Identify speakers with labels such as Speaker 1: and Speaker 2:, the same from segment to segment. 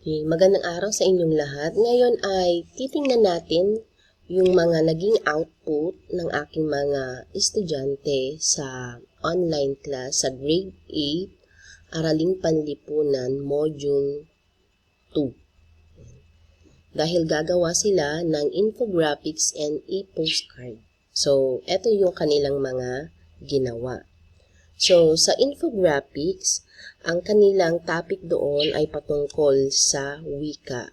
Speaker 1: Okay, magandang araw sa inyong lahat. Ngayon ay titingnan natin yung mga naging output ng aking mga estudyante sa online class sa grade 8, Araling Panlipunan, Module 2. Dahil gagawa sila ng infographics and e-postcard. So, eto yung kanilang mga ginawa. So, sa infographics, ang kanilang topic doon ay patungkol sa wika.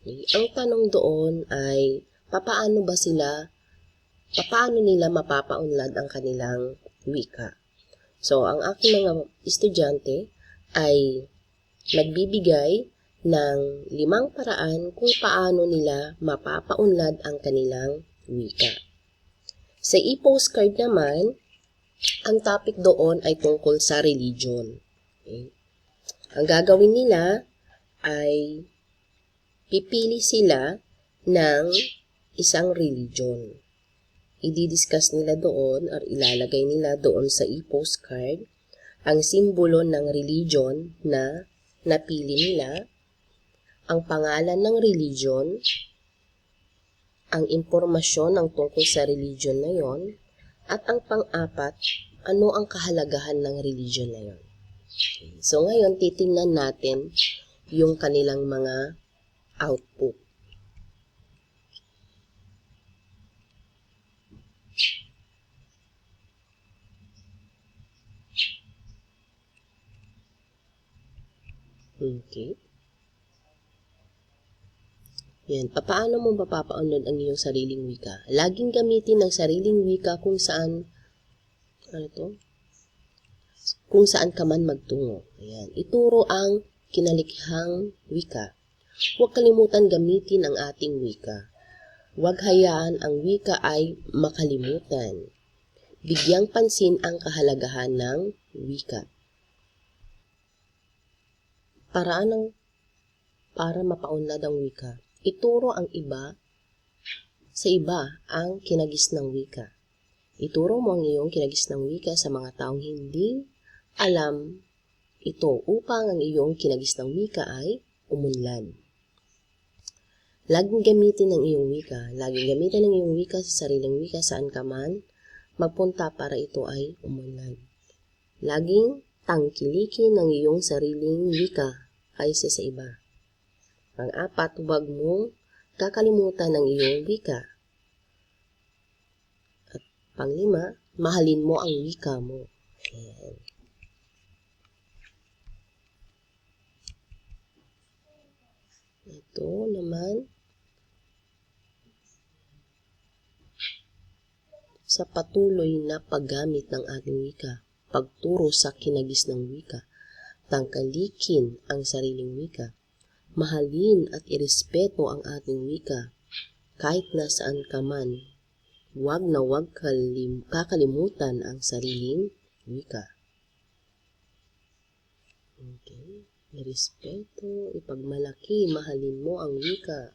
Speaker 1: Okay? Ang tanong doon ay, paano nila mapapaunlad ang kanilang wika? So, ang aking mga estudyante ay nagbibigay ng 5 paraan kung paano nila mapapaunlad ang kanilang wika. Sa e-postcard naman, ang topic doon ay tungkol sa religion. Okay? Ang gagawin nila ay pipili sila ng isang religion. I-discuss nila doon or ilalagay nila doon sa e-postcard ang simbolo ng religion na napili nila, ang pangalan ng religion, ang impormasyon ng tungkol sa religion na yon, at ang pang-apat, ano ang kahalagahan ng religion na yon. Okay. So ngayon, titingnan natin yung kanilang mga output. Okay. Yan. Paano mo mapapaunlad ang iyong sariling wika? Laging gamitin ang sariling wika kung saan kung saan ka man magtungo. Ayan. Ituro ang kinalikhang wika. Huwag kalimutan gamitin ang ating wika. Huwag hayaan ang wika ay makalimutan. Bigyang pansin ang kahalagahan ng wika. Para mapaunlad ang wika, ituro ang iba sa iba ang kinagis ng wika. Ituro mo ang iyong kinagis ng wika sa mga taong hindi alam ito upang ang iyong kinagis ng wika ay umunlad. Laging gamitin ang iyong wika. Laging gamitin ang iyong wika sa sariling wika saan ka man magpunta para ito ay umunlad. Laging tangkilikin ang iyong sariling wika kaysa sa iba. Pang-apat, huwag mong kakalimutan ang iyong wika. At pang-5, mahalin mo ang wika mo. Ayan. Ito naman, sa patuloy na paggamit ng ating wika, pagturo sa kinagis ng wika, tangkalikin ang sariling wika, mahalin at irespeto ang ating wika, kahit nasaan ka man, huwag kakalimutan ang sariling wika. Okay. Irespeto, ipagmalaki, mahalin mo ang wika.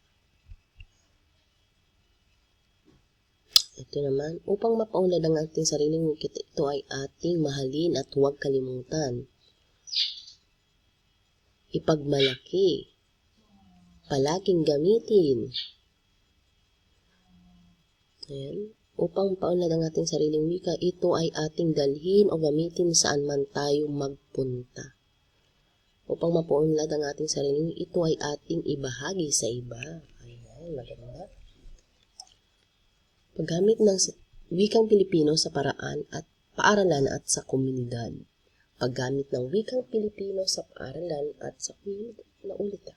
Speaker 1: Ito naman, upang mapaunlad ang ating sariling wika, ito ay ating mahalin at huwag kalimutan. Ipagmalaki, palaging gamitin. Ayan. Upang mapaunlad ang ating sariling wika, ito ay ating dalhin o gamitin saan man tayo magpunta. Upang mapaunlad ang ating sariling wika, ito ay ating ibahagi sa iba. Ayan, maganda. Paggamit ng wikang Pilipino sa paaralan at sa komunidad. Paggamit ng wikang Pilipino sa paaralan at sa komunidad. Naulit.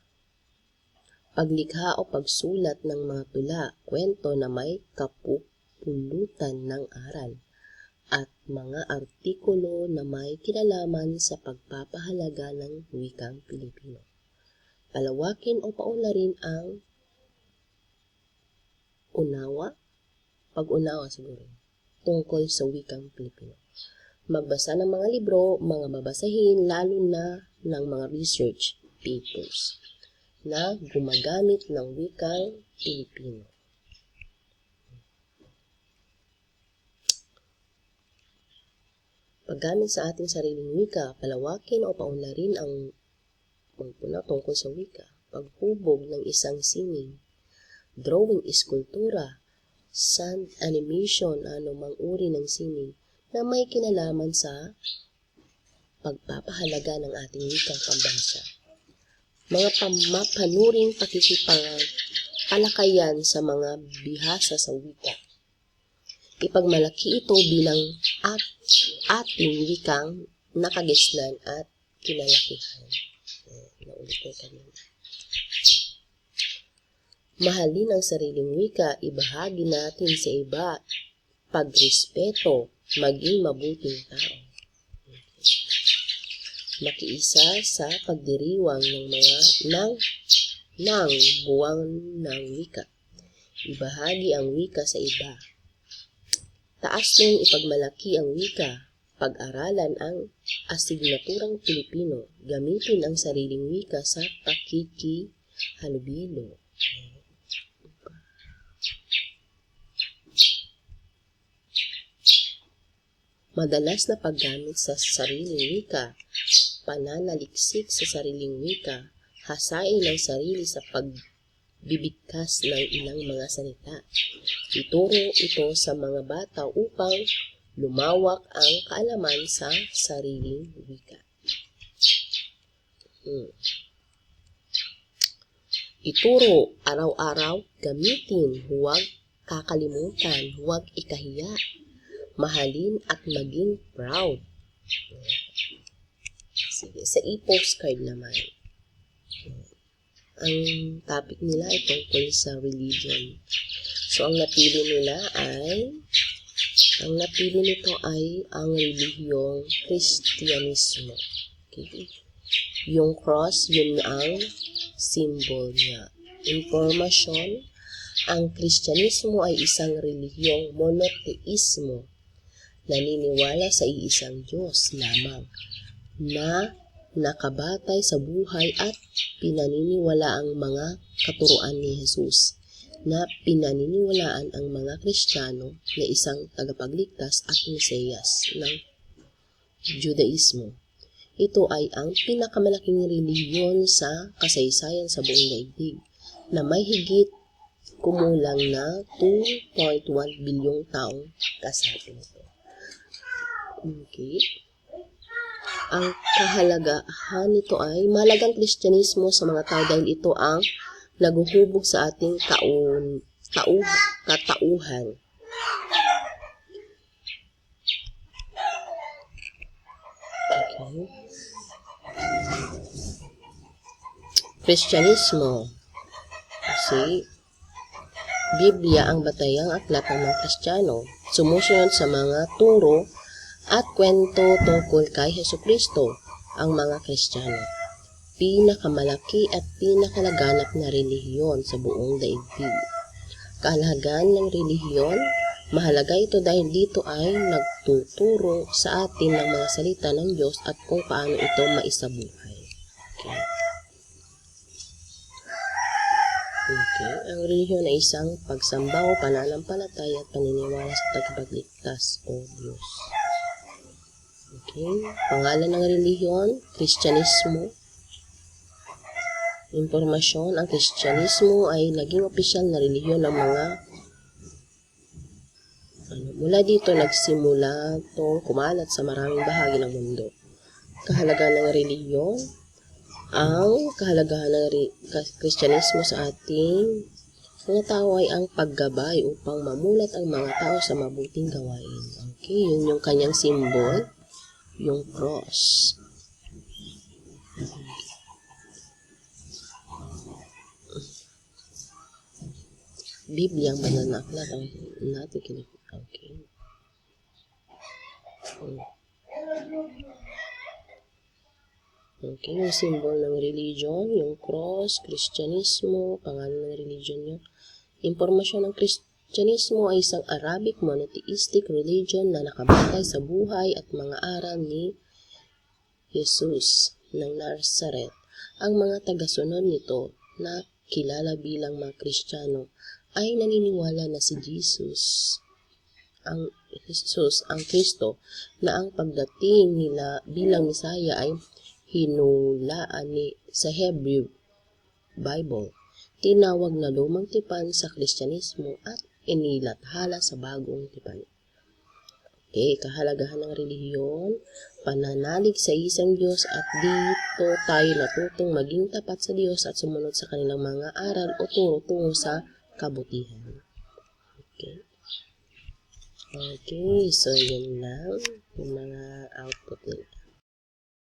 Speaker 1: Paglikha o pagsulat ng mga tula, kwento na may kapupulutan ng aral, at mga artikulo na may kinalaman sa pagpapahalaga ng wikang Pilipino. Palawakin o paunlarin ang pag-unawa tungkol sa wikang Pilipino. Magbasa ng mga libro, mga babasahin, lalo na ng mga research papers na gumagamit ng wikang Pilipino. Paggamit sa ating sariling wika, palawakin o paunlarin ang magpuna tungkol sa wika. paghubog ng isang sining, drawing, iskultura, sand animation, anumang uri ng sining na may kinalaman sa pagpapahalaga ng ating wikang pambansa. Mga panuring pakikipagpalakayan sa mga bihasa sa wika. Ipagmalaki ito bilang ating wikang nakagisnan at kinalakihan. Naulit ko kanina. Mahalin ang sariling wika, ibahagi natin sa iba, pagrespeto, maging mabuting tao. Makiisa sa pagdiriwang ng buwang ng wika. Ibahagi ang wika sa iba. Taas ng ipagmalaki ang wika. Pag-aralan ang asignaturang Pilipino. Gamitin ang sariling wika sa pakikihalubilo. Madalas na paggamit sa sariling wika, pananaliksik sa sariling wika, hasain ang sarili sa pagbibigkas ng ilang mga salita. Ituro ito sa mga bata upang lumawak ang kaalaman sa sariling wika. Ituro araw-araw, gamitin, huwag kakalimutan, huwag ikahiya. Mahalin at maging proud. Sige, sa e-postcard naman. Ang topic nila ay tungkol sa religion. So, ang napili nito ay ang relihiyong Kristyanismo. Okay? Yung cross, yun ang symbol niya. Impormasyon, ang Kristyanismo ay isang relihiyong monoteismo. Naniniwala sa iisang Diyos lamang na nakabatay sa buhay at pinaniniwala ang mga katuruan ni Jesus na pinaniniwalaan ang mga Kristiyano na isang tagapagligtas at Mesiyas ng Judaismo. Ito ay ang pinakamalaking relihiyon sa kasaysayan sa buong daigdig na may higit kumulang na 2.1 bilyong taong kasapi nito. Okay. Ang kahalagahan nito ay mahalagang Kristyanismo sa mga tao dahil ito ang naguhubog sa ating katauhan. Okay. Kristyanismo. Kasi Biblia ang batayang aklat ng mga Kristiyano. Sumusunod sa mga turo at kwento tungkol kay Hesukristo ang mga Kristiyano. Pinakamalaki at pinakalaganap na relihiyon sa buong daigdig. Kahalagahan ng relihiyon, mahalaga ito dahil dito ay nagtuturo sa atin ng mga salita ng Diyos at kung paano ito maisabuhay. Okay. Ang relihiyon ay isang pagsamba o pananampalataya at paniniwala sa tagapagligtas o Diyos. Okay. Pangalan ng relihiyon, Kristyanismo. Impormasyon, ang Kristyanismo ay naging opisyal na relihiyon ng mga mula dito nagsimula itong kumalat sa maraming bahagi ng mundo. Kahalagahan ng relihiyon, ang kahalagahan ng Kristyanismo sa ating mga tao ay ang paggabay upang mamulat ang mga tao sa mabuting gawain. Okay, yun yung kanyang symbol, yung cross. Biblia ang banal na aklat natin kinipit. Okay. Okay, yung symbol ng religion, yung cross, Kristyanismo, pangalan ng religion nyo. Impormasyon ng Kristyanismo ay isang Arabic monotheistic religion na nakabatay sa buhay at mga aral ni Jesus ng Nazareth. Ang mga tagasunod nito na kilala bilang mga Kristiyano ay naniniwala na si Jesus, ang Kristo, na ang pagdating nila bilang Mesaya ay hinulaan sa Hebrew Bible, tinawag na lumang tipan sa Kristyanismo at inilathala sa bagong tipan. Okay, kahalagahan ng relihiyon, pananalig sa isang Diyos at dito tayo natutong maging tapat sa Diyos at sumunod sa kanilang mga aral o turo tungo sa kabutihan. Okay. Okay, so yun lang yung mga output nila.